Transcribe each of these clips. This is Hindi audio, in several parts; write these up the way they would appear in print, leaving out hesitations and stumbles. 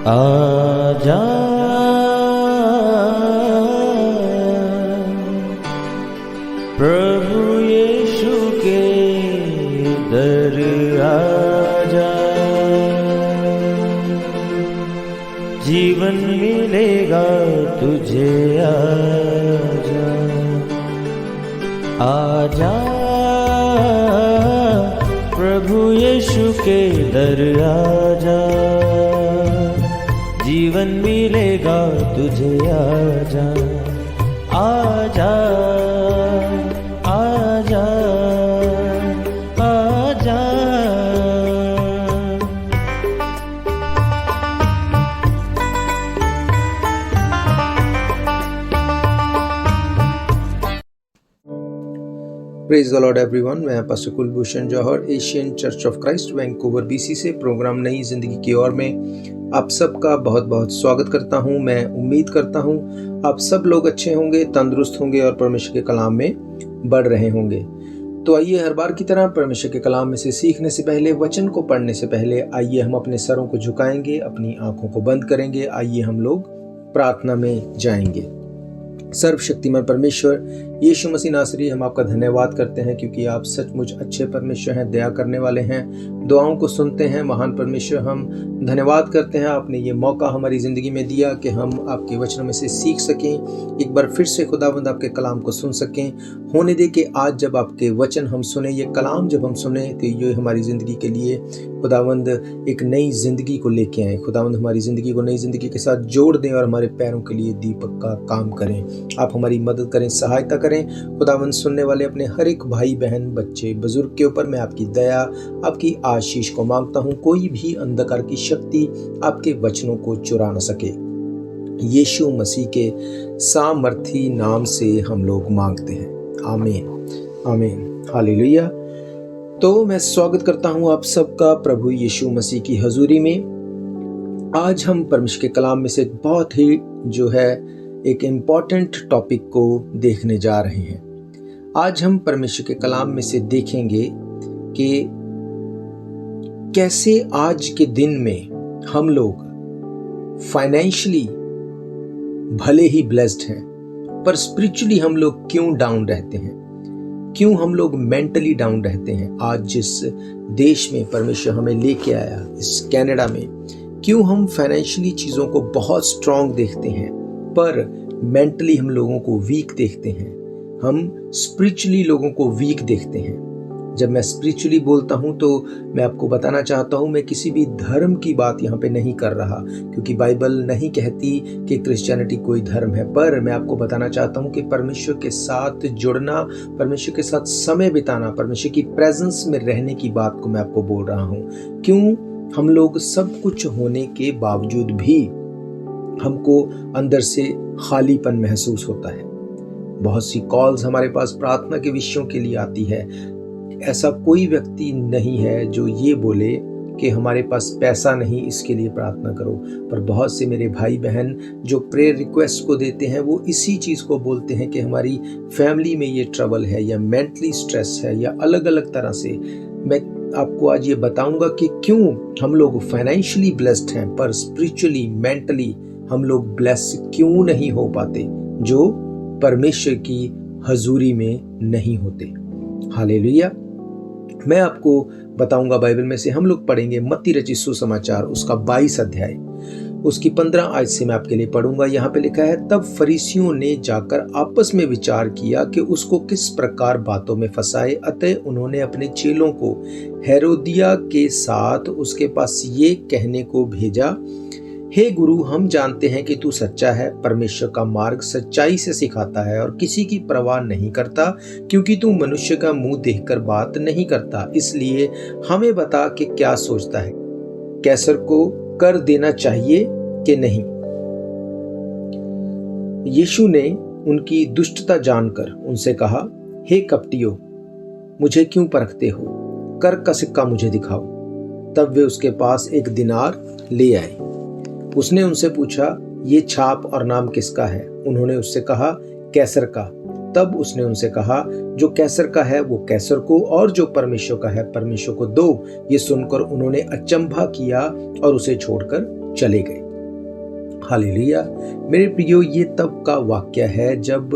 आजा प्रभु यीशु के दर आजा, जीवन मिलेगा तुझे। आजा आजा प्रभु यीशु के दर आजा, जीवन मिलेगा तुझे। आजा आजा आजा आजा। Praise the lord everyone. मैं pastor Kulbhushan Johar, Asian church of Christ Vancouver BC से प्रोग्राम नई जिंदगी की ओर में आप सबका बहुत बहुत स्वागत करता हूं। मैं उम्मीद करता हूं आप सब लोग अच्छे होंगे, तंदुरुस्त होंगे और परमेश्वर के कलाम में बढ़ रहे होंगे। तो आइए हर बार की तरह परमेश्वर के कलाम में से सीखने से पहले, वचन को पढ़ने से पहले, आइए हम अपने सरों को झुकाएंगे, अपनी आंखों को बंद करेंगे। आइए हम लोग प्रार्थना में जाएंगे। सर्वशक्तिमान परमेश्वर यीशु मसीह नासरी, हम आपका धन्यवाद करते हैं क्योंकि आप सचमुच अच्छे परमेश्वर हैं, दया करने वाले हैं, दुआओं को सुनते हैं। महान परमेश्वर, हम धन्यवाद करते हैं आपने ये मौका हमारी ज़िंदगी में दिया कि हम आपके वचनों में से सीख सकें, एक बार फिर से खुदावंद आपके कलाम को सुन सकें। होने दे कि आज जब आपके वचन हम सुने, ये कलाम जब हम सुने, तो ये हमारी ज़िंदगी के लिए खुदावंद एक नई ज़िंदगी को लेके आए। खुदावंद हमारी ज़िंदगी को नई ज़िंदगी के साथ जोड़ दें और हमारे पैरों के लिए दीपक का काम करें। आप हमारी मदद करें, सहायता करें। खुदावंद सुनने वाले अपने हर एक भाई बहन, बच्चे, बुजुर्ग के ऊपर मैं आपकी दया, आपकी आशीष को मांगता हूँ। कोई भी अंधकार की शक्ति आपके वचनों को चुरा न सके। यीशु मसीह के सामर्थी नाम से हम लोग मांगते हैं, आमीन आमीन, हालेलुया। तो मैं स्वागत करता हूँ आप सबका प्रभु यीशु मसीह की हजूरी में। आज हम परमेश्वर के कलाम में से एक बहुत ही एक इम्पॉर्टेंट टॉपिक को देखने जा रहे हैं। आज हम परमेश्वर के कलाम में से देखेंगे कि कैसे आज के दिन में हम लोग फाइनेंशियली भले ही ब्लेस्ड हैं, पर स्पिरिचुअली हम लोग क्यों डाउन रहते हैं, क्यों हम लोग मेंटली डाउन रहते हैं। आज जिस देश में परमेश्वर हमें लेके आया, इस कनाडा में, क्यों हम फाइनेंशियली चीज़ों को बहुत स्ट्रांग देखते हैं पर मेंटली हम लोगों को वीक देखते हैं, हम स्पिरिचुअली लोगों को वीक देखते हैं। जब मैं स्पिरिचुअली बोलता हूं तो मैं आपको बताना चाहता हूं, मैं किसी भी धर्म की बात यहाँ पे नहीं कर रहा, क्योंकि बाइबल नहीं कहती कि क्रिश्चियनिटी कोई धर्म है। पर मैं आपको बताना चाहता हूं कि परमेश्वर के साथ जुड़ना, परमेश्वर के साथ समय बिताना, परमेश्वर की प्रेजेंस में रहने की बात को मैं आपको बोल रहा हूं। क्यों हम लोग सब कुछ होने के बावजूद भी हमको अंदर से खालीपन महसूस होता है। बहुत सी कॉल्स हमारे पास प्रार्थना के विषयों के लिए आती है। ऐसा कोई व्यक्ति नहीं है जो ये बोले कि हमारे पास पैसा नहीं, इसके लिए प्रार्थना करो। पर बहुत से मेरे भाई बहन जो प्रेयर रिक्वेस्ट को देते हैं, वो इसी चीज़ को बोलते हैं कि हमारी फैमिली में ये ट्रबल है, या मेंटली स्ट्रेस है, या अलग अलग तरह से। मैं आपको आज ये बताऊंगा कि क्यों हम लोग फाइनेंशियली ब्लेस्ड हैं पर स्पिरिचुअली, मेंटली हम लोग ब्लेस क्यों नहीं हो पाते, जो परमेश्वर की हजूरी में नहीं होते। हालेलुया। मैं आपको बताऊंगा बाइबल में से, हम लोग पढ़ेंगे मत्ती रचित सुसमाचार, उसका 22 अध्याय, उसकी 15 आयत से मैं आपके लिए पढ़ूंगा। यहाँ पे लिखा है, तब फरीसियों ने जाकर आपस में विचार किया कि उसको किस प्रकार बातों में फंसाए। अतः उन्होंने अपने चेलों को हेरोदिया के साथ उसके पास ये कहने को भेजा, हे गुरु, हम जानते हैं कि तू सच्चा है, परमेश्वर का मार्ग सच्चाई से सिखाता है और किसी की परवाह नहीं करता, क्योंकि तू मनुष्य का मुंह देखकर बात नहीं करता। इसलिए हमें बता कि क्या सोचता है, कैसर को कर देना चाहिए कि नहीं। यीशु ने उनकी दुष्टता जानकर उनसे कहा, हे कपटियों, मुझे क्यों परखते हो? कर का सिक्का मुझे दिखाओ। तब वे उसके पास एक दिनार ले आए। उसने उनसे पूछा, ये छाप और नाम किसका है? उन्होंने उससे कहा, कैसर का। तब उसने उनसे कहा, जो कैसर का है वो कैसर को, और जो परमेश्वर का है परमेश्वर को दो। ये सुनकर उन्होंने अचंभा किया और उसे छोड़कर चले गए। हालेलुया। मेरे प्रियो, ये तब का वाक्य है जब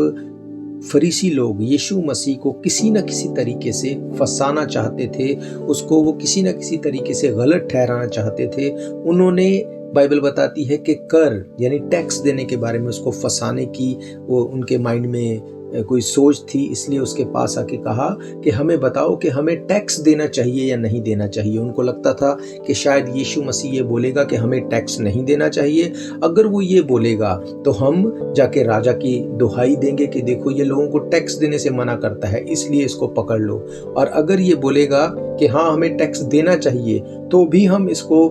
फरीसी लोग यीशु मसीह को किसी न किसी तरीके से फंसाना चाहते थे, उसको वो किसी न किसी तरीके से गलत ठहराना चाहते थे। उन्होंने, बाइबल बताती है कि कर यानी टैक्स देने के बारे में उसको फंसाने की वो उनके माइंड में कोई सोच थी, इसलिए उसके पास आके कहा कि हमें बताओ कि हमें टैक्स देना चाहिए या नहीं देना चाहिए। उनको लगता था कि शायद यीशु मसीह ये बोलेगा कि हमें टैक्स नहीं देना चाहिए। अगर वो ये बोलेगा तो हम जाके राजा की दुहाई देंगे कि देखो ये लोगों को टैक्स देने से मना करता है, इसलिए इसको पकड़ लो। और अगर ये बोलेगा कि हाँ हमें टैक्स देना चाहिए, तो भी हम इसको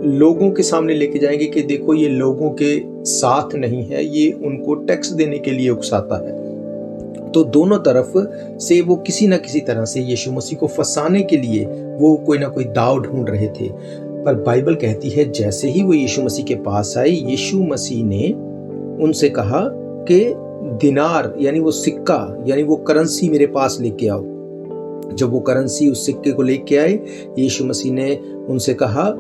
लोगों के सामने लेके जाएंगे कि देखो ये लोगों के साथ नहीं है, ये उनको टैक्स देने के लिए उकसाता है। तो दोनों तरफ से वो किसी न किसी तरह से यीशु मसीह को फंसाने के लिए वो कोई ना कोई दाव ढूंढ रहे थे। पर बाइबल कहती है जैसे ही वो यीशु मसीह के पास आए, यीशु मसीह ने उनसे कहा कि दिनार यानी वो सिक्का यानी वो करेंसी मेरे पास लेके आओ। जब वो करेंसी उस सिक्के को लेके आए, यीशु मसीह ने उनसे कहा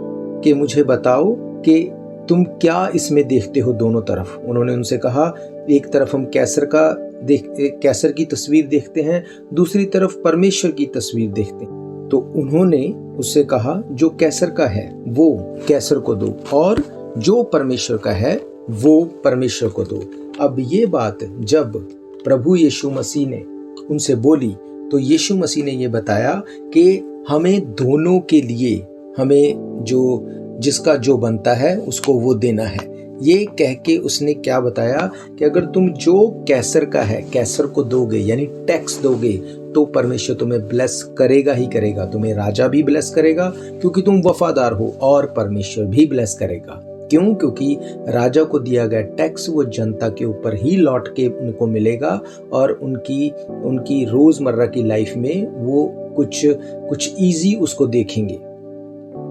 कि मुझे बताओ कि तुम क्या इसमें देखते हो दोनों तरफ। उन्होंने उनसे कहा एक तरफ हम कैसर की तस्वीर देखते हैं, दूसरी तरफ परमेश्वर की तस्वीर देखते हैं। तो उन्होंने उससे कहा जो कैसर का है वो कैसर को दो और जो परमेश्वर का है वो परमेश्वर को दो। अब ये बात जब प्रभु यीशु मसीह ने उनसे बोली तो यीशु मसीह ने ये बताया कि हमें दोनों के लिए हमें जिसका जो बनता है उसको वो देना है। ये कह के उसने क्या बताया कि अगर तुम जो कैसर का है कैसर को दोगे यानी टैक्स दोगे तो परमेश्वर तुम्हें ब्लेस करेगा ही करेगा। तुम्हें राजा भी ब्लेस करेगा क्योंकि तुम वफादार हो, और परमेश्वर भी ब्लेस करेगा। क्यों? क्योंकि राजा को दिया गया टैक्स वो जनता के ऊपर ही लौट के उनको मिलेगा और उनकी रोजमर्रा की लाइफ में वो कुछ इजी उसको देखेंगे,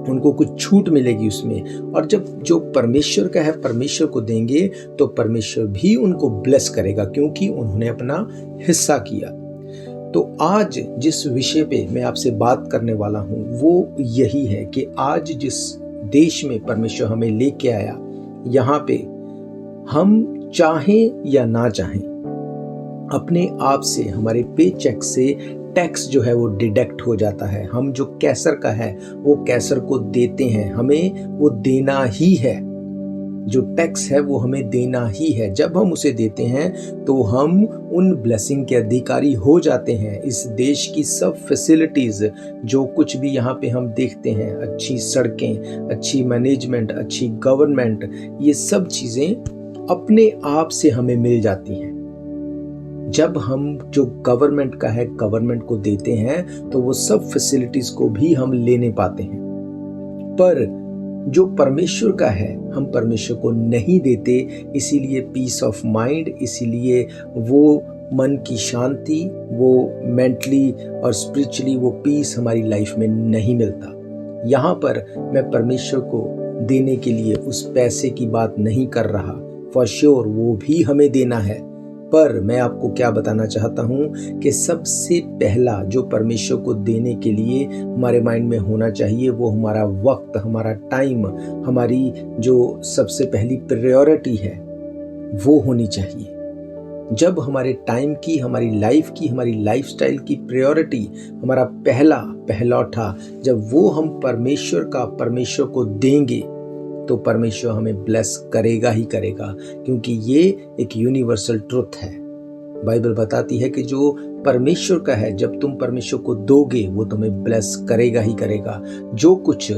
उनको कुछ छूट मिलेगी उसमें। और जब जो परमेश्वर का है परमेश्वर को देंगे तो परमेश्वर भी उनको ब्लेस करेगा क्योंकि उन्होंने अपना हिस्सा किया। तो आज जिस विषय पे मैं आपसे बात करने वाला हूं वो यही है कि आज जिस देश में परमेश्वर हमें लेके आया, यहाँ पे हम चाहें या ना चाहें अपने आप से हमारे पे चेक से टैक्स जो है वो डिडक्ट हो जाता है। हम जो कैसर का है वो कैसर को देते हैं, हमें वो देना ही है। जो टैक्स है वो हमें देना ही है। जब हम उसे देते हैं तो हम उन ब्लेसिंग के अधिकारी हो जाते हैं। इस देश की सब फैसिलिटीज जो कुछ भी यहाँ पे हम देखते हैं, अच्छी सड़कें, अच्छी मैनेजमेंट, अच्छी गवर्नमेंट, ये सब चीजें अपने आप से हमें मिल जाती हैं। जब हम जो गवर्नमेंट का है गवर्नमेंट को देते हैं तो वो सब फैसिलिटीज को भी हम ले नहीं पाते हैं। पर जो परमेश्वर का है हम परमेश्वर को नहीं देते, इसीलिए पीस ऑफ माइंड, इसीलिए वो मन की शांति, वो मेंटली और स्पिरिचुअली वो पीस हमारी लाइफ में नहीं मिलता। यहाँ पर मैं परमेश्वर को देने के लिए उस पैसे की बात नहीं कर रहा, फॉर श्योर वो भी हमें देना है। पर मैं आपको क्या बताना चाहता हूँ कि सबसे पहला जो परमेश्वर को देने के लिए हमारे माइंड में होना चाहिए वो हमारा वक्त, हमारा टाइम, हमारी जो सबसे पहली प्रायोरिटी है वो होनी चाहिए। जब हमारे टाइम की, हमारी लाइफ की, हमारी लाइफस्टाइल की प्रायोरिटी, हमारा पहलौठा जब वो हम परमेश्वर को देंगे तो परमेश्वर हमें ब्लेस करेगा ही करेगा, क्योंकि ये एक यूनिवर्सल ट्रुथ है। बाइबल बताती है कि जो परमेश्वर का है जब तुम परमेश्वर को दोगे वो तुम्हें ब्लेस करेगा ही करेगा। जो कुछ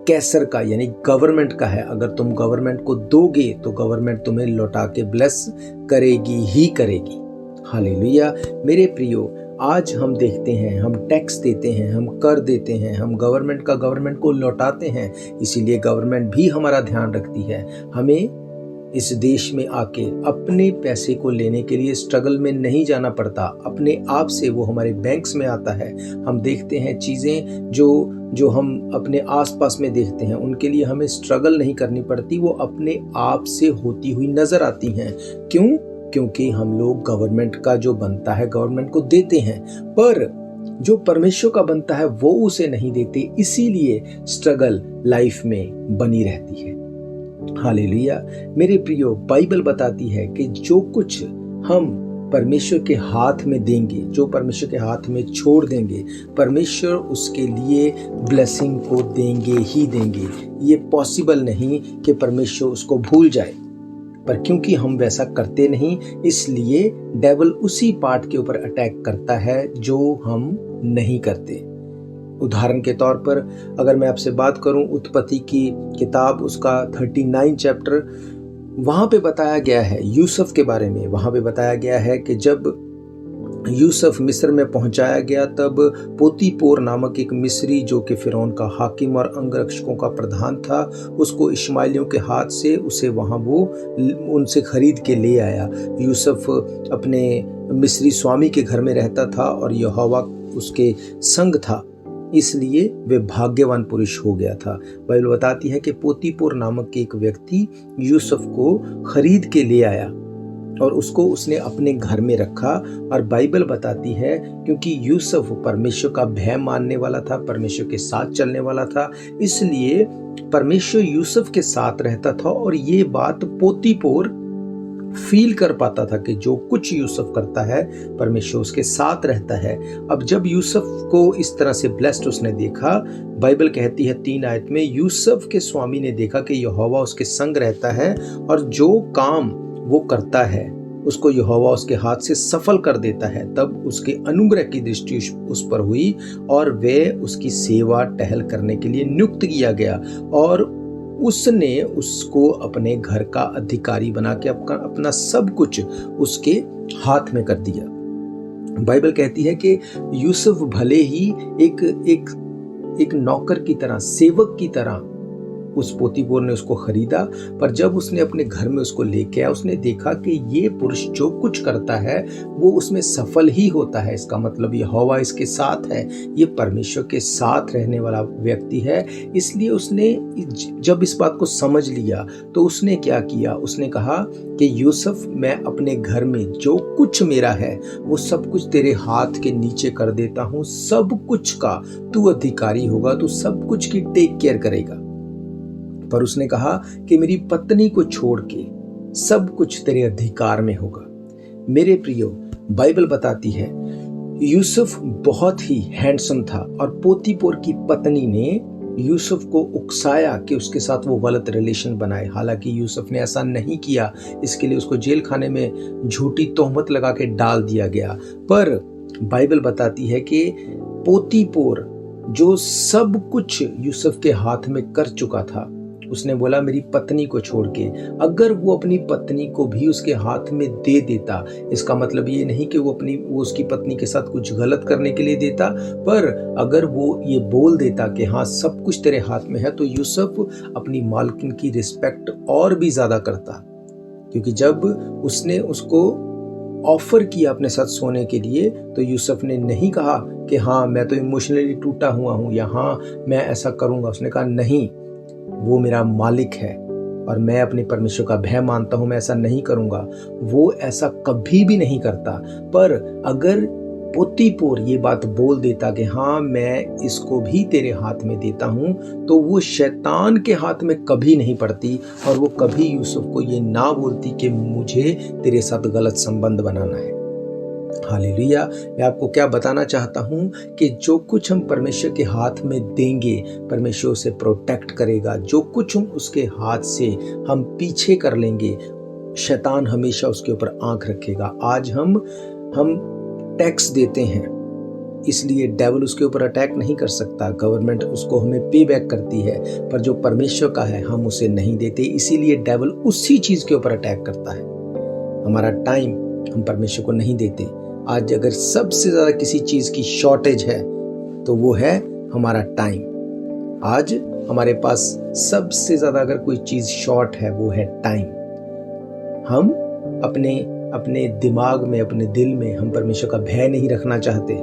कैसर का यानी गवर्नमेंट का है, अगर तुम गवर्नमेंट को दोगे तो गवर्नमेंट तुम्हें लौटा के ब्लेस करेगी ही करेगी। हालेलुया। मेरे प्रियो, आज हम देखते हैं, हम टैक्स देते हैं, हम कर देते हैं, हम गवर्नमेंट को लौटाते हैं, इसीलिए गवर्नमेंट भी हमारा ध्यान रखती है। हमें इस देश में आके अपने पैसे को लेने के लिए स्ट्रगल में नहीं जाना पड़ता, अपने आप से वो हमारे बैंक्स में आता है। हम देखते हैं चीज़ें जो हम अपने आसपास में देखते हैं, उनके लिए हमें स्ट्रगल नहीं करनी पड़ती, वो अपने आप से होती हुई नजर आती हैं। क्यों? क्योंकि हम लोग गवर्नमेंट का जो बनता है गवर्नमेंट को देते हैं, पर जो परमेश्वर का बनता है वो उसे नहीं देते, इसीलिए स्ट्रगल लाइफ में बनी रहती है। हालेलुया। मेरे प्रियो, बाइबल बताती है कि जो कुछ हम परमेश्वर के हाथ में देंगे, जो परमेश्वर के हाथ में छोड़ देंगे, परमेश्वर उसके लिए ब्लेसिंग को देंगे ही देंगे। ये पॉसिबल नहीं कि परमेश्वर उसको भूल जाए, पर क्योंकि हम वैसा करते नहीं, इसलिए डेविल उसी पार्ट के ऊपर अटैक करता है जो हम नहीं करते। उदाहरण के तौर पर अगर मैं आपसे बात करूं, उत्पत्ति की किताब उसका 39 चैप्टर, वहाँ पे बताया गया है यूसुफ के बारे में। वहाँ पे बताया गया है कि जब यूसुफ मिस्र में पहुंचाया गया, तब पोतीपोर नामक एक मिस्री, जो कि फिरौन का हाकिम और अंगरक्षकों का प्रधान था, उसको इश्माइलियों के हाथ से उसे वहाँ वो उनसे खरीद के ले आया। यूसुफ अपने मिस्री स्वामी के घर में रहता था और यहोवा उसके संग था, इसलिए वे भाग्यवान पुरुष हो गया था। बाइबल बताती है कि पोतीपोर नामक एक व्यक्ति यूसुफ को खरीद के ले आया और उसको उसने अपने घर में रखा। और बाइबल बताती है क्योंकि यूसुफ परमेश्वर का भय मानने वाला था, परमेश्वर के साथ चलने वाला था, इसलिए परमेश्वर यूसुफ के साथ रहता था। और ये बात पोतीपोर फील कर पाता था कि जो कुछ यूसुफ करता है परमेश्वर उसके साथ रहता है। अब जब यूसुफ को इस तरह से ब्लेस्ड उसने देखा, बाइबल कहती है 3 आयत में, यूसुफ के स्वामी ने देखा कि यहोवा उसके संग रहता है और जो काम वो करता है उसको यहोवा उसके हाथ से सफल कर देता है। तब उसके अनुग्रह की दृष्टि उस पर हुई और वे उसकी सेवा टहल करने के लिए नियुक्त किया गया और उसने उसको अपने घर का अधिकारी बना के अपना सब कुछ उसके हाथ में कर दिया। बाइबल कहती है कि यूसुफ भले ही एक नौकर की तरह, सेवक की तरह उस पोतीपोर ने उसको खरीदा, पर जब उसने अपने घर में उसको लेके आया, उसने देखा कि ये पुरुष जो कुछ करता है वो उसमें सफल ही होता है। इसका मतलब यहोवा इसके साथ है, ये परमेश्वर के साथ रहने वाला व्यक्ति है। इसलिए उसने जब इस बात को समझ लिया तो उसने क्या किया, उसने कहा कि यूसुफ, मैं अपने घर में जो कुछ मेरा है वो सब कुछ तेरे हाथ के नीचे कर देता हूँ, सब कुछ का तू अधिकारी होगा, तू सब कुछ की टेक केयर करेगा। पर उसने कहा कि मेरी पत्नी को छोड़ के सब कुछ तेरे अधिकार में होगा। मेरे प्रियो, बाइबल बताती है यूसुफ बहुत ही हैंडसम था और पोतीपोर की पत्नी ने यूसुफ को उकसाया कि उसके साथ वो गलत रिलेशन बनाए। हालांकि यूसुफ ने ऐसा नहीं किया, इसके लिए उसको जेल खाने में झूठी तोहमत लगा के डाल दिया गया। पर बाइबल बताती है कि पोतीपोर जो सब कुछ यूसुफ के हाथ में कर चुका था, उसने बोला मेरी पत्नी को छोड़ के। अगर वो अपनी पत्नी को भी उसके हाथ में दे देता, इसका मतलब ये नहीं कि वो उसकी पत्नी के साथ कुछ गलत करने के लिए देता, पर अगर वो ये बोल देता कि हाँ सब कुछ तेरे हाथ में है, तो यूसुफ अपनी मालकिन की रिस्पेक्ट और भी ज्यादा करता। क्योंकि जब उसने उसको ऑफर किया अपने साथ सोने के लिए, तो यूसुफ ने नहीं कहा कि हाँ मैं तो इमोशनली टूटा हुआ हूँ या हाँ मैं ऐसा करूँगा। उसने कहा नहीं, वो मेरा मालिक है और मैं अपने परमेश्वर का भय मानता हूं, मैं ऐसा नहीं करूंगा। वो ऐसा कभी भी नहीं करता। पर अगर पोतीपोर ये बात बोल देता कि हाँ मैं इसको भी तेरे हाथ में देता हूं, तो वो शैतान के हाथ में कभी नहीं पड़ती और वो कभी यूसुफ को ये ना बोलती कि मुझे तेरे साथ गलत संबंध बनाना है। हालेलुया। मैं आपको क्या बताना चाहता हूं कि जो कुछ हम परमेश्वर के हाथ में देंगे, परमेश्वर उसे प्रोटेक्ट करेगा। जो कुछ हम उसके हाथ से हम पीछे कर लेंगे, शैतान हमेशा उसके ऊपर आंख रखेगा। आज हम टैक्स देते हैं, इसलिए डेविल उसके ऊपर अटैक नहीं कर सकता। गवर्नमेंट उसको हमें पे बैक करती है, पर जो परमेश्वर का है हम उसे नहीं देते, इसीलिए डेविल उसी चीज के ऊपर अटैक करता है। हमारा टाइम हम परमेश्वर को नहीं देते। आज अगर सबसे ज्यादा किसी चीज की शॉर्टेज है तो वो है हमारा टाइम। आज हमारे पास सबसे ज्यादा अगर कोई चीज शॉर्ट है वो है टाइम। हम अपने दिमाग में, अपने दिल में हम परमेश्वर का भय नहीं रखना चाहते।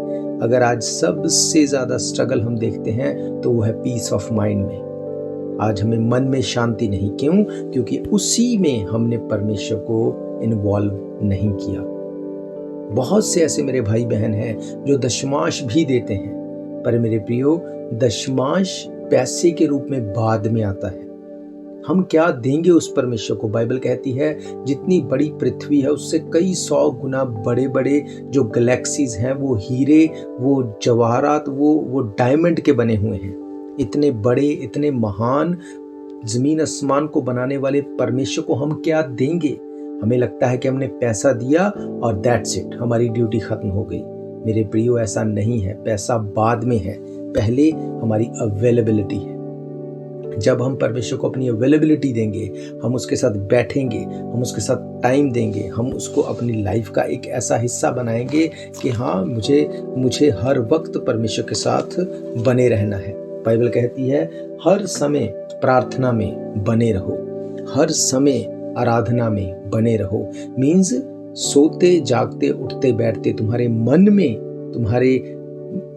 अगर आज सबसे ज्यादा स्ट्रगल हम देखते हैं तो वो है पीस ऑफ माइंड में। आज हमें मन में शांति नहीं। क्यों? क्योंकि उसी में हमने परमेश्वर को इन्वॉल्व नहीं किया। बहुत से ऐसे मेरे भाई बहन हैं जो दशमांश भी देते हैं, पर मेरे प्रियो, दशमांश पैसे के रूप में बाद में आता है। हम क्या देंगे उस परमेश्वर को? बाइबल कहती है जितनी बड़ी पृथ्वी है उससे कई 100 गुना बड़े बड़े जो गैलेक्सीज हैं, वो हीरे, वो जवाहरात, वो डायमंड के बने हुए हैं। इतने बड़े, इतने महान जमीन आसमान को बनाने वाले परमेश्वर को हम क्या देंगे? हमें लगता है कि हमने पैसा दिया और दैट्स इट, हमारी ड्यूटी खत्म हो गई। मेरे प्रियो, ऐसा नहीं है। पैसा बाद में है, पहले हमारी अवेलेबिलिटी है। जब हम परमेश्वर को अपनी अवेलेबिलिटी देंगे, हम उसके साथ बैठेंगे, हम उसके साथ टाइम देंगे, हम उसको अपनी लाइफ का एक ऐसा हिस्सा बनाएंगे कि हाँ, मुझे हर वक्त परमेश्वर के साथ बने रहना है। बाइबल कहती है हर समय प्रार्थना में बने रहो, हर समय आराधना में बने रहो। मीन्स सोते जागते उठते बैठते तुम्हारे मन में, तुम्हारे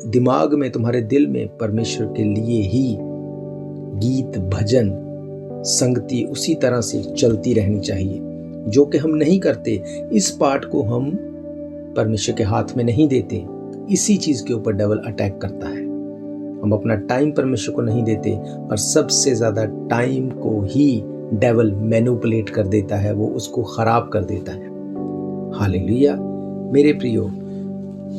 दिमाग में, तुम्हारे दिल में परमेश्वर के लिए ही गीत, भजन, संगति उसी तरह से चलती रहनी चाहिए, जो कि हम नहीं करते। इस पार्ट को हम परमेश्वर के हाथ में नहीं देते। इसी चीज के ऊपर डेविल अटैक करता है। हम अपना टाइम परमेश्वर को नहीं देते और सबसे ज्यादा टाइम को ही डेविल मैनिपुलेट कर देता है, वो उसको खराब कर देता है। हालेलुया। मेरे प्रियो,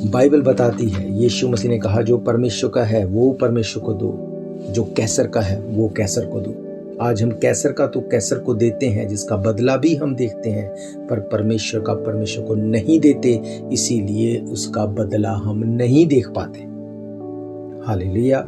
बाइबल बताती है, यीशु मसीह ने कहा जो परमेश्वर का है वो परमेश्वर को दो, जो कैसर का है वो कैसर को दो। आज हम कैसर का तो कैसर को देते हैं, जिसका बदला भी हम देखते हैं, पर परमेश्वर का परमेश्वर को नहीं देते, इसीलिए उसका बदला हम नहीं देख पाते। हालेलुया।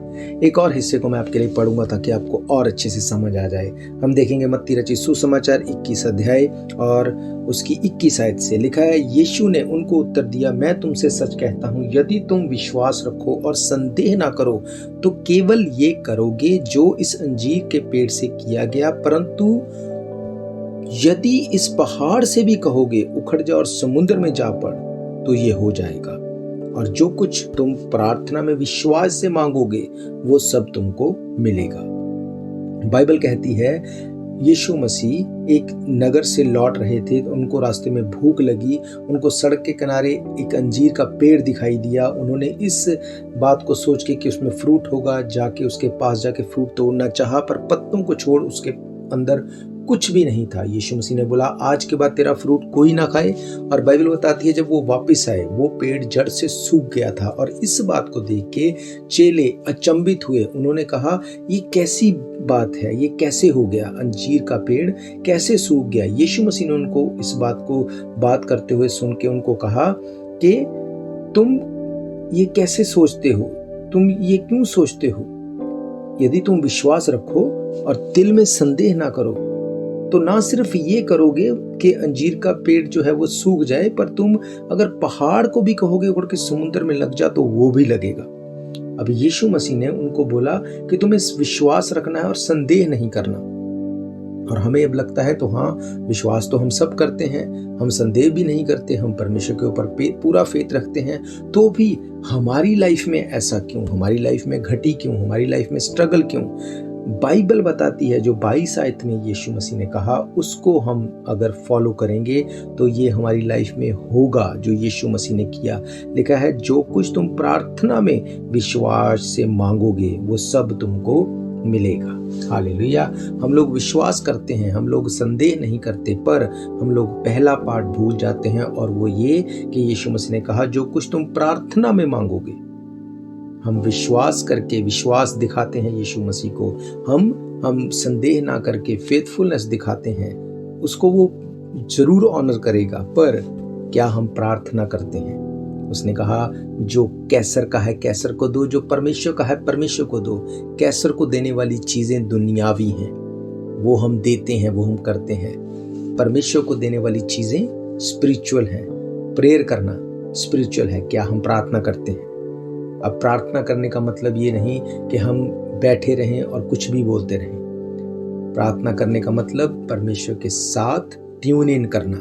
एक और हिस्से को मैं आपके लिए पढ़ूंगा ताकि आपको और अच्छे से समझ आ जाए। हम देखेंगे मत्ती रचित सुसमाचार 21 अध्याय और उसकी 21 आयत से लिखा है, यीशु ने उनको उत्तर दिया, मैं तुमसे सच कहता हूँ, यदि तुम विश्वास रखो और संदेह ना करो तो केवल ये करोगे जो इस अंजीर के पेड़ से किया गया, परंतु यदि इस पहाड़ से भी कहोगे उखड़ जा और समुद्र में जा पड़ तो ये हो जाएगा। और जो कुछ तुम प्रार्थना में विश्वास से मांगोगे वो सब तुमको मिलेगा। बाइबल कहती है यीशु मसीह एक नगर से लौट रहे थे, तो उनको रास्ते में भूख लगी। उनको सड़क के किनारे एक अंजीर का पेड़ दिखाई दिया। उन्होंने इस बात को सोच के कि उसमें फ्रूट होगा, जाके उसके पास जाके फ्रूट तोड़ना चाहा, पर पत्तों को छोड़ उसके अंदर कुछ भी नहीं था। यीशु मसीह ने बोला आज के बाद तेरा फ्रूट कोई ना खाए। और बाइबल बताती है जब वो वापस आए वो पेड़ जड़ से सूख गया था। और इस बात को देख के चेले अचंभित हुए। उन्होंने कहा ये कैसी बात है, ये कैसे हो गया, अंजीर का पेड़ कैसे सूख गया। यीशु मसीह ने उनको इस बात करते हुए सुन के उनको कहा कि तुम ये कैसे सोचते हो, तुम ये क्यों सोचते हो? यदि तुम विश्वास रखो और दिल में संदेह ना करो तो ना सिर्फ ये करोगे कि अंजीर का पेड़ जो है वो सूख जाए, पर तुम अगर पहाड़ को भी कहोगे उड़ के समुद्र में लग जा तो वो भी लगेगा। अब यीशु मसीह ने उनको बोला कि तुम्हें विश्वास रखना है और संदेह नहीं करना। और हमें अब लगता है तो हाँ, विश्वास तो हम सब करते हैं, हम संदेह भी नहीं करते, हम परमेश्वर के ऊपर पूरा फेथ रखते हैं, तो भी हमारी लाइफ में ऐसा क्यों, हमारी लाइफ में घटी क्यों, हमारी लाइफ में स्ट्रगल क्यों? बाइबल बताती है जो 22 आयत में यीशु मसीह ने कहा उसको हम अगर फॉलो करेंगे तो ये हमारी लाइफ में होगा जो यीशु मसीह ने किया। लिखा है जो कुछ तुम प्रार्थना में विश्वास से मांगोगे वो सब तुमको मिलेगा। हालेलुया। हम लोग विश्वास करते हैं, हम लोग संदेह नहीं करते, पर हम लोग पहला पार्ट भूल जाते हैं और वो ये कि यीशु मसीह ने कहा जो कुछ तुम प्रार्थना में मांगोगे। हम विश्वास करके विश्वास दिखाते हैं यीशु मसीह को, हम संदेह ना करके फेथफुलनेस दिखाते हैं, उसको वो जरूर ऑनर करेगा। पर क्या हम प्रार्थना करते हैं? उसने कहा जो कैसर का है कैसर को दो, जो परमेश्वर का है परमेश्वर को दो। कैसर को देने वाली चीजें दुनियावी हैं, वो हम देते हैं, वो हम करते हैं। परमेश्वर को देने वाली चीजें स्पिरिचुअल हैं। प्रेयर करना स्पिरिचुअल है। क्या हम प्रार्थना करते हैं? अब प्रार्थना करने का मतलब ये नहीं कि हम बैठे रहें और कुछ भी बोलते रहें। प्रार्थना करने का मतलब परमेश्वर के साथ ट्यून इन करना।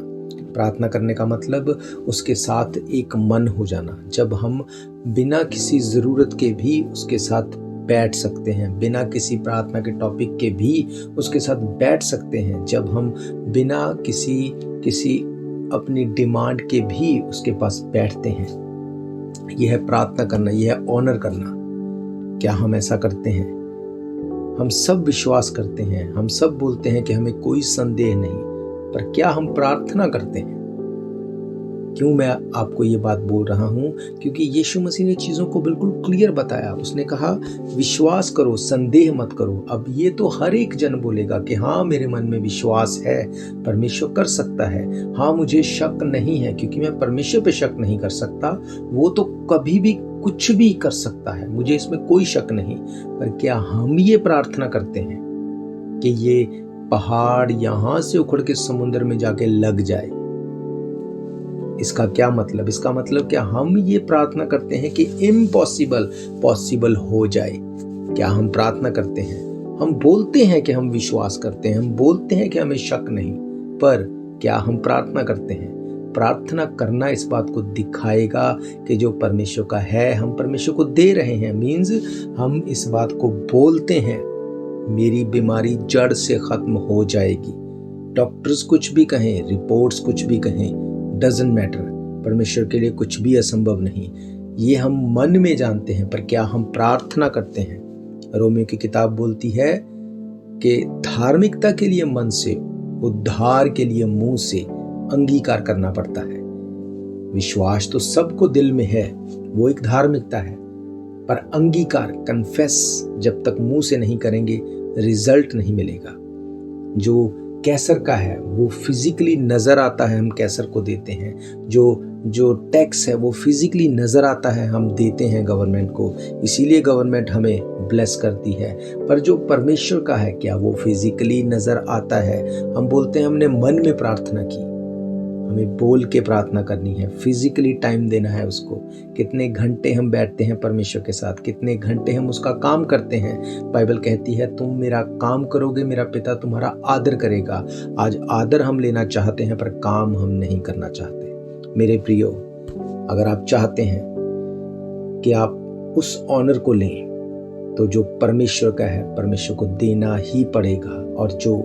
प्रार्थना करने का मतलब उसके साथ एक मन हो जाना। जब हम बिना किसी ज़रूरत के भी उसके साथ बैठ सकते हैं, बिना किसी प्रार्थना के टॉपिक के भी उसके साथ बैठ सकते हैं, जब हम बिना किसी अपनी डिमांड के भी उसके पास बैठते हैं, यह है प्रार्थना करना, यह है ऑनर करना। क्या हम ऐसा करते हैं? हम सब विश्वास करते हैं, हम सब बोलते हैं कि हमें कोई संदेह नहीं, पर क्या हम प्रार्थना करते हैं? क्यों मैं आपको ये बात बोल रहा हूं? क्योंकि यीशु मसीह ने चीजों को बिल्कुल क्लियर बताया। उसने कहा विश्वास करो, संदेह मत करो। अब ये तो हर एक जन बोलेगा कि हाँ मेरे मन में विश्वास है, परमेश्वर कर सकता है। हाँ मुझे शक नहीं है, क्योंकि मैं परमेश्वर पे शक नहीं कर सकता। वो तो कभी भी कुछ भी कर सकता है, मुझे इसमें कोई शक नहीं। पर क्या हम ये प्रार्थना करते हैं कि ये पहाड़ यहां से उखड़ के समुद्र में जाके लग जाए? इसका क्या मतलब? इसका मतलब क्या हम ये प्रार्थना करते हैं कि इम्पॉसिबल पॉसिबल हो जाए? क्या हम प्रार्थना करते हैं? हम बोलते हैं कि हम विश्वास करते हैं, हम बोलते हैं कि हमें शक नहीं, पर क्या हम प्रार्थना करते हैं? प्रार्थना करना इस बात को दिखाएगा कि जो परमेश्वर का है हम परमेश्वर को दे रहे हैं। मीन्स हम इस बात को बोलते हैं मेरी बीमारी जड़ से खत्म हो जाएगी। डॉक्टर्स कुछ भी कहें, रिपोर्ट्स कुछ भी कहें, डजंट मैटर, परमेश्वर के लिए कुछ भी असंभव नहीं। ये हम मन में जानते हैं, पर क्या हम प्रार्थना करते हैं? रोमियो की किताब बोलती है कि धार्मिकता के लिए मन से, उद्धार के लिए मुंह से अंगीकार करना पड़ता है। विश्वास तो सबको दिल में है, वो एक धार्मिकता है, पर अंगीकार, कन्फेस जब तक मुंह से नहीं करेंगे रिजल्ट नहीं मिलेगा। जो कैंसर का है वो फिजिकली नजर आता है, हम कैंसर को देते हैं। जो टैक्स है वो फिजिकली नजर आता है, हम देते हैं गवर्नमेंट को, इसीलिए गवर्नमेंट हमें ब्लेस करती है। पर जो परमेश्वर का है, क्या वो फिजिकली नजर आता है? हम बोलते हैं हमने मन में प्रार्थना की, हमें बोल के प्रार्थना करनी है, फिजिकली टाइम देना है उसको। कितने घंटे हम बैठते हैं परमेश्वर के साथ, कितने घंटे हम उसका काम करते हैं। बाइबल कहती है तुम मेरा काम करोगे, मेरा पिता तुम्हारा आदर करेगा। आज आदर हम लेना चाहते हैं, पर काम हम नहीं करना चाहते। मेरे प्रियो, अगर आप चाहते हैं कि आप उस ऑनर को लें, तो जो परमेश्वर का है परमेश्वर को देना ही पड़ेगा, और जो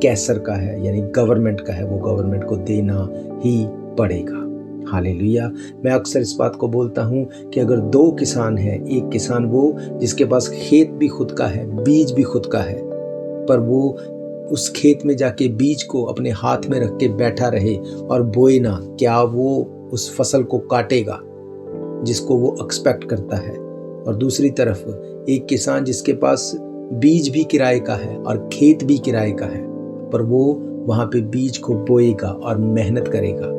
कैसर का है यानी गवर्नमेंट का है वो गवर्नमेंट को देना ही पड़ेगा। हालेलुया। मैं अक्सर इस बात को बोलता हूं कि अगर दो किसान हैं, एक किसान वो जिसके पास खेत भी खुद का है, बीज भी खुद का है, पर वो उस खेत में जाके बीज को अपने हाथ में रख के बैठा रहे और बोए ना, क्या वो उस फसल को काटेगा जिसको वो एक्सपेक्ट करता है? और दूसरी तरफ एक किसान जिसके पास बीज भी किराए का है और खेत भी किराए का है, पर वो वहां पे बीज को बोएगा और मेहनत करेगा।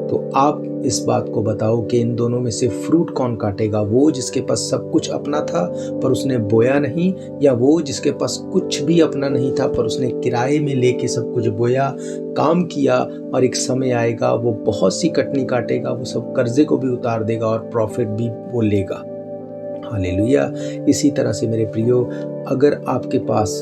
तो आप इस बात को बताओ कि इन दोनों में से फ्रूट कौन काटेगा? वो जिसके पास सब कुछ अपना था पर उसने बोया नहीं, या वो जिसके पास कुछ भी अपना नहीं था पर उसने किराए में लेके सब कुछ बोया, काम किया, और एक समय आएगा वो बहुत सी कटनी काटेगा, वो सब कर्जे को भी उतार देगा और प्रॉफिट भी वो लेगा। हालेलुया। इसी तरह से मेरे प्रियो, अगर आपके पास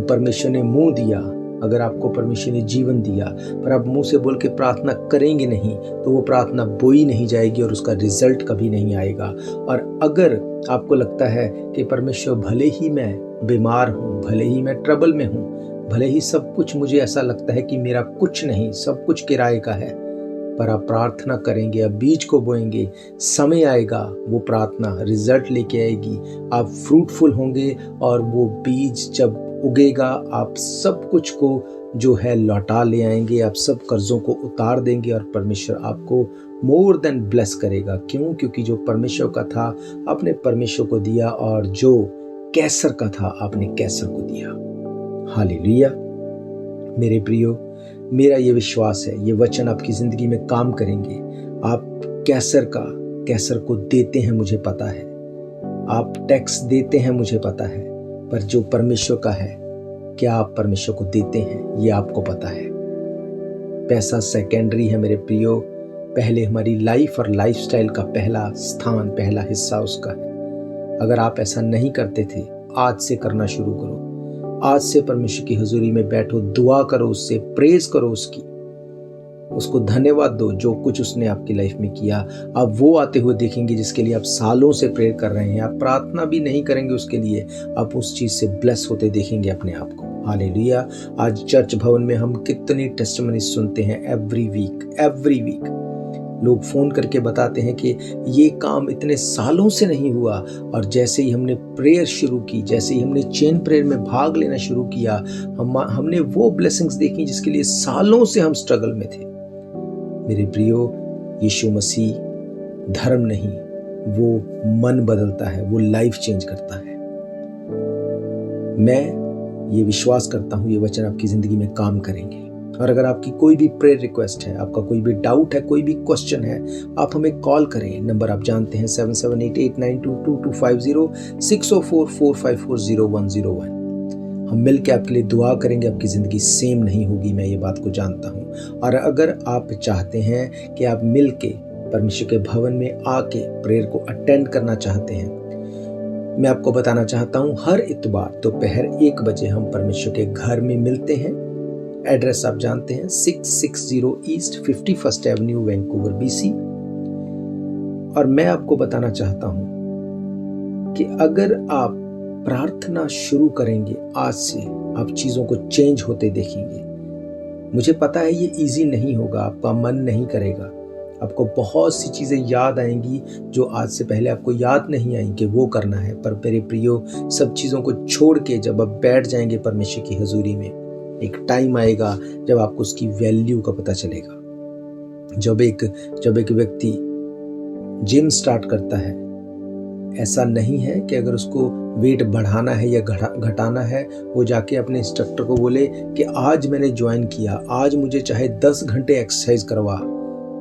परमेश्वर ने मुंह दिया, अगर आपको परमेश्वर ने जीवन दिया, पर आप मुंह से बोल के प्रार्थना करेंगे नहीं, तो वो प्रार्थना बोई नहीं जाएगी और उसका रिजल्ट कभी नहीं आएगा। और अगर आपको लगता है कि परमेश्वर भले ही मैं बीमार हूँ, भले ही मैं ट्रबल में हूँ, भले ही सब कुछ मुझे ऐसा लगता है कि मेरा कुछ नहीं, सब कुछ किराए का है, पर आप प्रार्थना करेंगे, आप बीज को बोएंगे, समय आएगा वो प्रार्थना रिजल्ट लेके आएगी, आप फ्रूटफुल होंगे, और वो बीज जब उगेगा आप सब कुछ को जो है लौटा ले आएंगे, आप सब कर्जों को उतार देंगे, और परमेश्वर आपको मोर देन ब्लेस करेगा। क्यों? क्योंकि जो परमेश्वर का था आपने परमेश्वर को दिया, और जो कैसर का था आपने कैसर को दिया। हालेलुया। मेरे प्रियो, मेरा ये विश्वास है ये वचन आपकी जिंदगी में काम करेंगे। आप कैसर को देते हैं, मुझे पता है, आप टैक्स देते हैं, मुझे पता है, पर जो परमेश्वर का है, क्या आप परमेश्वर को देते हैं ये आपको पता है। पैसा सेकेंडरी है मेरे प्रियो, पहले हमारी लाइफ और लाइफस्टाइल का पहला स्थान, पहला हिस्सा उसका है। अगर आप ऐसा नहीं करते थे, आज से करना शुरू करो। आज से परमेश्वर की हजूरी में बैठो, दुआ करो, उससे प्रेज करो, उसको धन्यवाद दो जो कुछ उसने आपकी लाइफ में किया। आप वो आते हुए देखेंगे जिसके लिए आप सालों से प्रेयर कर रहे हैं, आप प्रार्थना भी नहीं करेंगे उसके लिए, आप उस चीज से ब्लेस होते देखेंगे अपने आप को। हालेलुया। आज चर्च भवन में हम कितनी टेस्टिमनी सुनते हैं एवरी वीक। लोग फ़ोन करके बताते हैं कि ये काम इतने सालों से नहीं हुआ, और जैसे ही हमने प्रेयर शुरू की, जैसे ही हमने चेन प्रेयर में भाग लेना शुरू किया, हमने वो ब्लेसिंग्स देखी जिसके लिए सालों से हम स्ट्रगल में थे। मेरे प्रियो, यीशु मसीह धर्म नहीं, वो मन बदलता है, वो लाइफ चेंज करता है। मैं ये विश्वास करता हूँ ये वचन आपकी ज़िंदगी में काम करेंगे। और अगर आपकी कोई भी प्रेयर रिक्वेस्ट है, आपका कोई भी डाउट है, कोई भी क्वेश्चन है, आप हमें कॉल करें। नंबर आप जानते हैं 7788922250, 6044540101। हम मिल के आपके लिए दुआ करेंगे। आपकी ज़िंदगी सेम नहीं होगी, मैं ये बात को जानता हूँ। और अगर आप चाहते हैं कि आप मिल के परमेश्वर के भवन में आके प्रेयर को अटेंड करना चाहते हैं, मैं आपको बताना चाहता हूँ हर इतवार दोपहर 1 बजे हम परमेश्वर के घर में मिलते हैं। एड्रेस आप जानते हैं 660 east 51st Avenue, Vancouver, BC। और मैं आपको बताना चाहता हूं कि अगर आप प्रार्थना शुरू करेंगे आज से, आप चीजों को चेंज होते देखेंगे। मुझे पता है ये इजी नहीं होगा, आपका मन नहीं करेगा, आपको बहुत सी चीजें याद आएंगी जो आज से पहले आपको याद नहीं आई कि वो करना है। पर मेरे प्रियो, सब चीजों को छोड़ के जब आप बैठ जाएंगे परमेश्वर की हजूरी में, एक टाइम आएगा जब आपको उसकी वैल्यू का पता चलेगा। जब एक व्यक्ति जिम स्टार्ट करता है, ऐसा नहीं है कि अगर उसको वेट बढ़ाना है या घटाना है, वो जाके अपने इंस्ट्रक्टर को बोले कि आज मैंने ज्वाइन किया, आज मुझे चाहे 10 घंटे एक्सरसाइज करवा,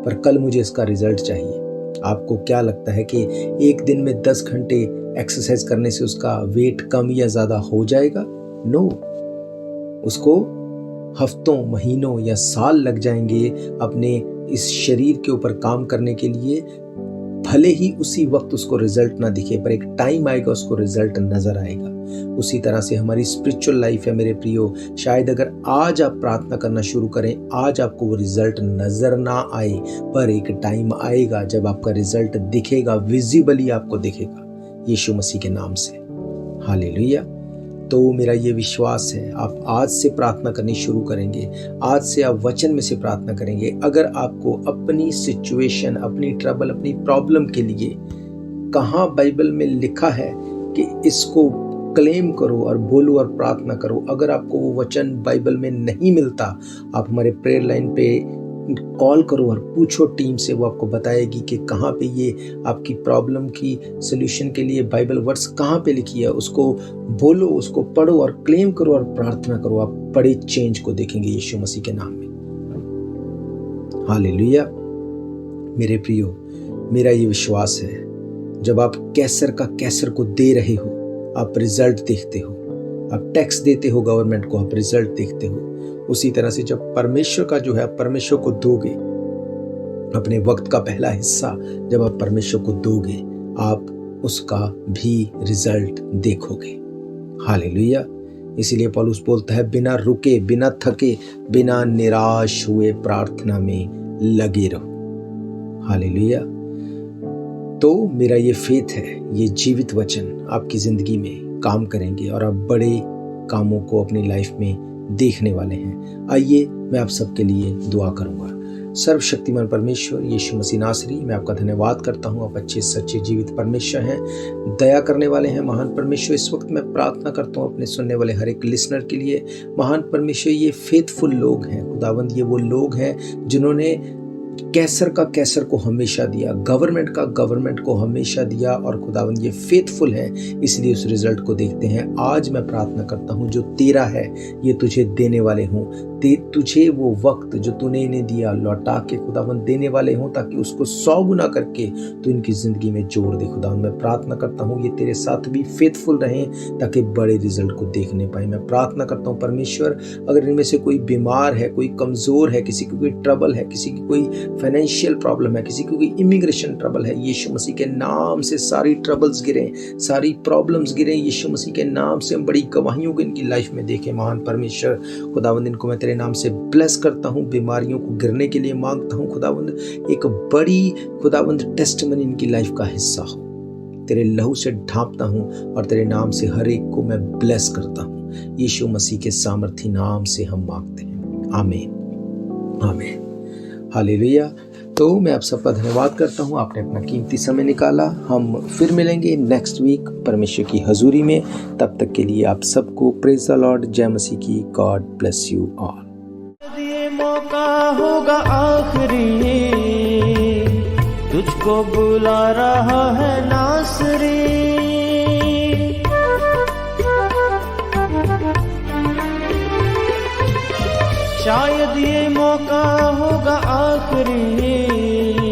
पर कल मुझे इसका रिजल्ट चाहिए। आपको क्या लगता है कि एक दिन में 10 घंटे एक्सरसाइज करने से उसका वेट कम या ज़्यादा हो जाएगा? नो, उसको हफ्तों, महीनों या साल लग जाएंगे अपने इस शरीर के ऊपर काम करने के लिए। भले ही उसी वक्त उसको रिजल्ट ना दिखे, पर एक टाइम आएगा उसको रिजल्ट नजर आएगा। उसी तरह से हमारी स्पिरिचुअल लाइफ है मेरे प्रियो। शायद अगर आज आप प्रार्थना करना शुरू करें, आज आपको वो रिजल्ट नजर ना आए, पर एक टाइम आएगा जब आपका रिजल्ट दिखेगा, विजिबली आपको दिखेगा, यीशु मसीह के नाम से। हालेलुया। तो मेरा ये विश्वास है आप आज से प्रार्थना करनी शुरू करेंगे, आज से आप वचन में से प्रार्थना करेंगे। अगर आपको अपनी सिचुएशन, अपनी ट्रबल, अपनी प्रॉब्लम के लिए कहाँ बाइबल में लिखा है कि इसको क्लेम करो और बोलो और प्रार्थना करो, अगर आपको वो वचन बाइबल में नहीं मिलता, आप हमारे प्रेयर लाइन पे कॉल करो और पूछो टीम से, वो आपको बताएगी कि कहाँ पे ये आपकी प्रॉब्लम की सॉल्यूशन के लिए बाइबल वर्ड्स कहाँ पे लिखी है। उसको बोलो, उसको पढ़ो और क्लेम करो और प्रार्थना करो। आप बड़े चेंज को देखेंगे यीशु मसीह के नाम में। हालेलुया। मेरे प्रियो, मेरा ये विश्वास है जब आप कैसर का कैसर को दे रहे हो, आप रिजल्ट देखते हो। आप टैक्स देते हो गवर्नमेंट को, आप रिजल्ट देखते हो। उसी तरह से जब परमेश्वर का जो है परमेश्वर को दोगे, अपने वक्त का पहला हिस्सा जब आप परमेश्वर को दोगे, आप उसका भी रिजल्ट देखोगे। हालेलुया। इसीलिए पौलुस बोलता है, बिना रुके, बिना थके, बिना निराश हुए प्रार्थना में लगे रहो। हालेलुया। तो मेरा ये फेथ है, ये जीवित वचन आपकी जिंदगी में काम करेंगे और आप बड़े कामों को अपनी लाइफ में देखने वाले हैं। आइए मैं आप सबके लिए दुआ करूंगा। सर्वशक्तिमान परमेश्वर यीशु मसीह नासरी, मैं आपका धन्यवाद करता हूं। आप अच्छे सच्चे जीवित परमेश्वर हैं, दया करने वाले हैं, महान परमेश्वर। इस वक्त मैं प्रार्थना करता हूं अपने सुनने वाले हर एक लिसनर के लिए। महान परमेश्वर, ये फेथफुल लोग हैं खुदावंद, ये वो लोग हैं जिन्होंने कैसर का कैसर को हमेशा दिया, गवर्नमेंट का गवर्नमेंट को हमेशा दिया, और खुदावंद ये फेथफुल है, इसलिए उस रिजल्ट को देखते हैं। आज मैं प्रार्थना करता हूँ जो तेरा है ये तुझे देने वाले हों, तुझे वो वक्त जो तूने इन्हें दिया लौटा के खुदावंद देने वाले हों, ताकि उसको 100 गुना करके तू इनकी जिंदगी में जोड़ दे। खुदावंद मैं प्रार्थना करता हूँ ये तेरे साथ भी फेथफुल रहें ताकि बड़े रिजल्ट को देखने पाए। मैं प्रार्थना करता हूँ परमेश्वर, अगर इनमें से कोई बीमार है, कोई कमजोर है, किसी की कोई ट्रबल है, किसी की कोई फाइनेंशियल प्रॉब्लम है, किसी की कोई इमिग्रेशन ट्रबल है, यीशु मसीह के नाम से सारी ट्रबल्स गिरें, सारी प्रॉब्लम्स गिरें। यीशु मसीह के नाम से हम बड़ी गवाहियों को इनकी लाइफ में देखें। महान परमेश्वर खुदावंद, इनको मैं तेरे नाम से ब्लेस करता हूँ, बीमारियों को गिरने के लिए मांगता हूँ खुदावंद। एक बड़ी खुदावंद टेस्टमनी इनकी लाइफ का हिस्सा हो। तेरे लहू से ढांपता हूँ और तेरे नाम से हर एक को मैं ब्लेस करता हूँ। यीशु मसीह के सामर्थी नाम से हम मांगते हैं, आमीन, आमीन। हालेलुया। तो मैं आप सबका धन्यवाद करता हूँ, आपने अपना कीमती समय निकाला। हम फिर मिलेंगे नेक्स्ट वीक परमेश्वर की हजूरी में। तब तक के लिए आप सबको प्रेज द लॉर्ड, जय मसीह की। God bless you all. ये मौका होगा आखिरी, तुझको बुला रहा है नासरी। शायद ये मौका होगा आखिरी,